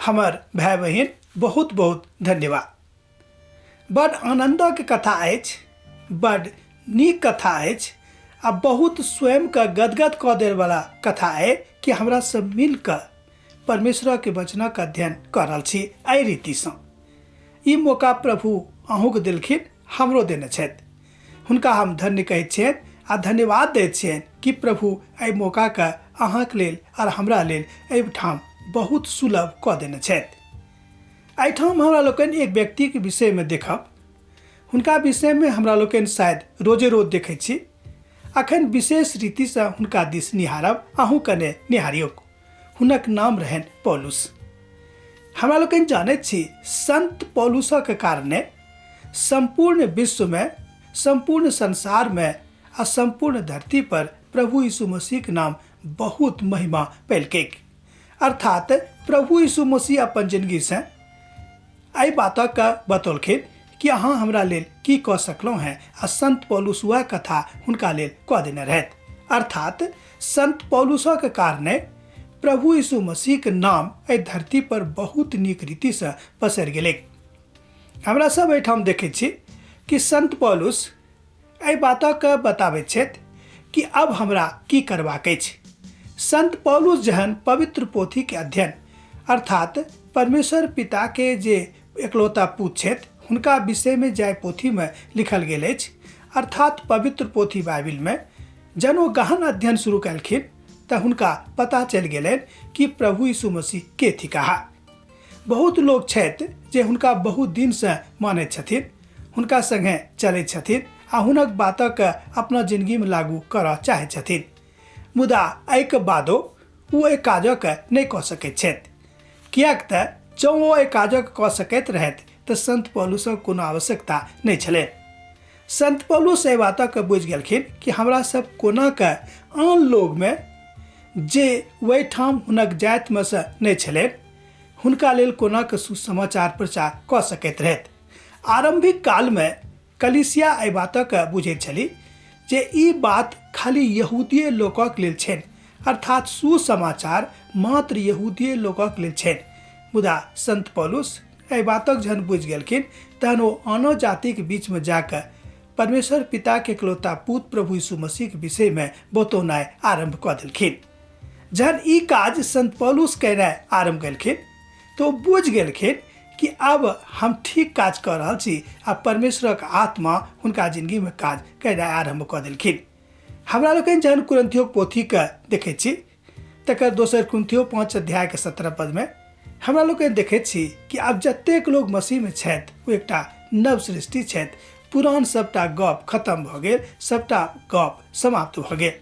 हमर भाई बहिन बहुत बहुत धन्यवाद। बड़ आनंदक कथा अछि, बड़ नीक कथा अछि आ बहुत स्वयं के गदगद कऽ देय वाला कथा है कि हमरा सब मिलकर परमेश्वर के वचन के अध्ययन कर रहल छी। एहि रीति से ई मौका प्रभु अहूँ देलखिन, हमरो देने छथि। हुनका हम धन्य कहैत छियनि आ धन्यवाद दैत छियनि कि प्रभु एहि मौका के अहाँके लेल और हमरा लेल एहिठाम बहुत सुलभ कऽ देने छथि। एहिठाम हमरा लोकनि एक व्यक्ति के विषय में देखब। हुनका विषय में हमरा लोकनि शायद रोजे रोज देखै छी। अखन विशेष रीति से हुनका दिस निहारब, अहूँ कने निहारियौ। हुनक नाम रहनि पौलुस। हमरा लोकनि जानैत छी संत पौलुसक कारणे संपूर्ण विश्व में, संपूर्ण संसार में आ संपूर्ण धरती पर प्रभु यीशु मसीह के नाम बहुत महिमा पैलकैक। अर्थात प्रभु यीशु मसीह अपन जिंदगी से एहि बातक बतौलखिन कि अहाँ हमरा लेल की कऽ सकलहुँ हैं, आ संत पौलुस वह कथा हुनका लेल कऽ देने रहथि। अर्थात संत पौलुसक कारणे प्रभु यीशु मसीह के नाम एहि धरती पर बहुत नीक रीति से पसरि गेलै। हमरा सब एहिठाम देखै छी कि संत पौलुस एहि बातक बताबैत छथि कि अब हमरा की करबाक अछि। संत पौलुस जहन पवित्र पोथी के अध्ययन अर्थात परमेश्वर पिता के जे एकलौता पुत्र छथि हुनका विषय में जाय पोथी में लिखल गेल अछि, अर्थात पवित्र पोथी बाइबिल में जन ओ गहन अध्ययन शुरू कलखिन तऽ हुनका पता चलि गेलनि कि प्रभु यीशु मसीह के थिकाह। बहुत लोग छथि जे हुनका बहुत दिन से मानैत छथिन, हुनका संगे चलैत छथिन आ हुनक बातक अपना जिंदगी में लागू करऽ चाहैत छथिन, मुदा एहिके बादो ओ एहि काजक नहि कऽ सकैत छथि। किएक तऽ जँ ओ एहि काजक कऽ सकैत रहथि तऽ संत पौलुसक कोनो आवश्यकता नहि छलनि। संत पौलुस एहि बातक बुझि गेलखिन कि हमरा सब कोना के आन लोग में जे ओहिठाम हुनक जाति में से नहि छलनि हुनका लेल कोना के सुसमाचार प्रचार कऽ सकैत रहथि। आरंभिक काल में कलीसिया एहि बातक बुझैत छली जे ई बात खाली यहूदीय लोकक लेल छनि, अर्थात सुसमाचार मात्र यहूदीय लोकक लेल छनि। मुदा संत पौलुस एहि बातक जहन बुझि गेलखिन तहन ओ आनो जाति के बीच में जाकर परमेश्वर पिता के एकलौता पुत्र प्रभु यीशु मसीह के विषय में बतौनाइ आरंभ कऽ देलखिन। जहन ई काज संत पौलुस केनाइ आरंभ केलखिन तो ओ बुझि गेलखिन कि अब हम ठीक काज कऽ रहल छी आ परमेश्वरक आत्मा हुनका जिंदगी में काज केनाइ आरंभ कऽ देलखिन। हमरा लोकनि जहन कुरिन्थियो पोथी के देखै छी तकर दोसर कुरिन्थियो 5 अध्याय के 17 पद में हमरा लोकनि देखैत छी कि आब जतेक लोग मसीह में छथि ओ एकटा नव सृष्टि छथि। पुरान सबटा गप खत्म भऽ गेल, सबटा गप समाप्त भऽ गेल।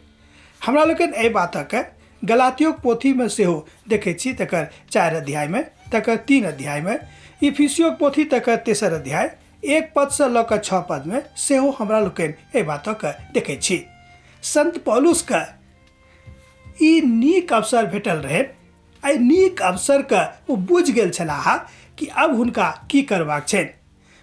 हमरा लोकनि एहि बातक गलातियो पोथी में सेहो देखै छी तकर 4 अध्याय में, तकर 3 अध्याय में, इफिसियो पोथी तकर 3 अध्याय 1 पद से लऽ कऽ 6 पद में सेहो हमरा लोकनि एहि बातक देखै छी। संत पौलुस के ई नीक अवसर भेटल रहै। एहि नीक अवसर के ओ बुझि गेल छलाह कि अब हुनका की करबाक छनि।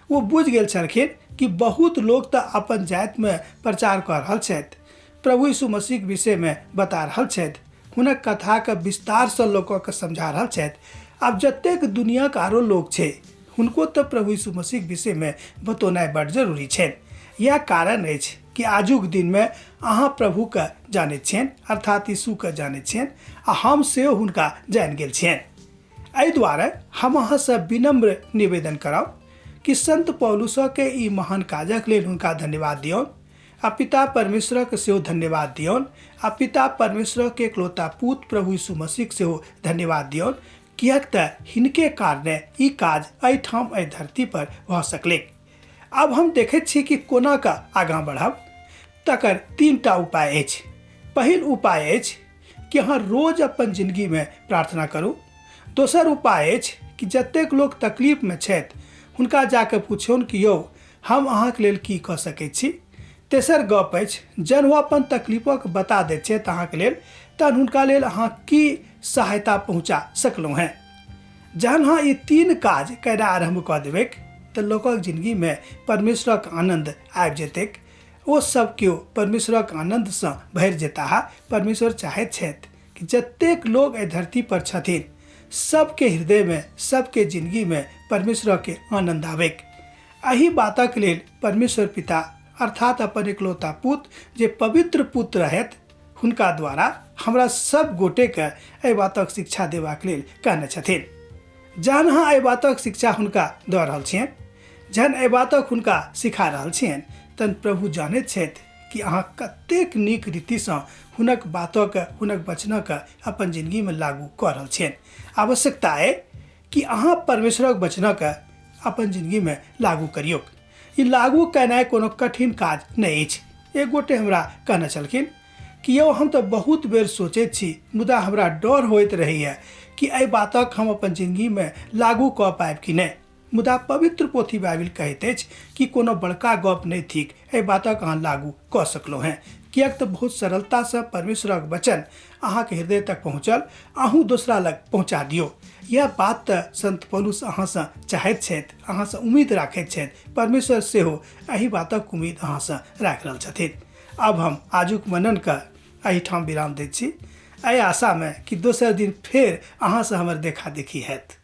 ओ बुझि गेल छलखिन कि बहुत लोग तऽ अपन जाति में प्रचार कऽ रहल छथि, प्रभु यीशु मसीह के विषय में बता रहल छथि, हुनक कथा के विस्तार से लोगों के समझा रहल छथि। आब जतेक दुनिया के आरो लोग छै हुनको तऽ प्रभु यीशु मसीह के विषय में बतौनाइ बड़ जरूरी छनि। यह कारण अछि कि आजुक दिन में अहाँ प्रभु के जानैत छियनि, अर्थात यीशु के जानैत छियनि आ हम सेहो हुनका जानि गेल छियनि। एहि दुआरे हम अहाँ से विनम्र निवेदन करब कि संत पौलुसक के ई महान काजक लेल हुनका धन्यवाद दियौन आ पिता परमेश्वर के सेहो धन्यवाद दियौन आ पिता परमेश्वर के एकलौता पुत्र प्रभु यीशु मसीह के सेहो धन्यवाद दियौन, किएक तऽ हिनके कारणे ई काज एहिठाम एहि धरती पर भऽ सकलै। अब हम देखैत छी कि कोना के आगाँ बढ़ब, तकर 3टा उपाय अछि। पहिल उपाय अछि कि अहाँ रोज अपन जिंदगी में प्रार्थना करू। दोसर उपाय अछि कि जतेक लोग तकलीफ में छथि हुनका जाके पूछौन कि यौ हम अहाँके लेल की कऽ सकैत छी। तेसर गप अछि जन ओ अपन तकलीफक बता दैत छथि अहाँके लेल तहन हुनका लेल अहाँ की सहायता पहुँचा सकलहुँ हैं। जहन अहाँ ई 3 काज करना आरंभ कऽ देबै तऽ लोकक जिंदगी में परमेश्वरक आनंद आबि जेतैक। ओ सब केओ परमेश्वरक आनंद से भरि जेताह। परमेश्वर चाहैत छथि कि जतेक लोग एहि धरती पर छथिन सबके हृदय में, सबके जिंदगी में परमेश्वर के आनंद आवेक। एही बातक लेल परमेश्वर पिता अर्थात अपन इकलौता पुत्र जे पवित्र पुत्र रहत, हुनका द्वारा हमरा सब गोटे के एहि बातक शिक्षा देबाक लेल कहने छथिन। जहन अहाँ एहि बातक शिक्षा हुनका दऽ रहल छियनि, जहन एहि बातक हुनका सिखा रहल छियनि, तहन प्रभु जानैत छथि कि अहाँ कतेक नीक रीतिसँ हुनक बातक, हुनक वचनक अपन जिंदगीमे लागू कऽ रहल छियनि। आवश्यकता अइ कि अहाँ परमेश्वरक वचनक अपन जिंदगीमे लागू करियौ। ई लागू केनाइ कोनो कठिन काज नहि अछि। एक गोटे हमरा कहने छलखिन कि यौ हम तऽ बहुत बेर सोचैत छी, मुदा हमरा डर होइत रहैए कि एहि बातक हम अपन जिंदगीमे लागू कऽ पायब कि नहि। मुदा पवित्र पोथी बाइबिल कहैत अछि कि कोनो बड़का गप नहि थिक, एहि बातक अहाँ लागू कऽ सकलहुँ हैं, किएक तऽ बहुत सरलतासँ परमेश्वरक वचन अहाँके हृदय तक पहुँचल, अहूँ दोसरा लग पहुँचा दियौ। यह बात तऽ संत पौलुस अहाँसँ चाहैत छथि, अहाँसँ उम्मीद राखैत छथि। परमेश्वर सेहो एही बातक उम्मीद अहाँसँ राखि रहल छथिन। अब हम आजुक मननके एहिठाम विराम दैत छी, एहि आशामे कि दोसर दिन फेर अहाँसँ हमर देखा देखी हैत।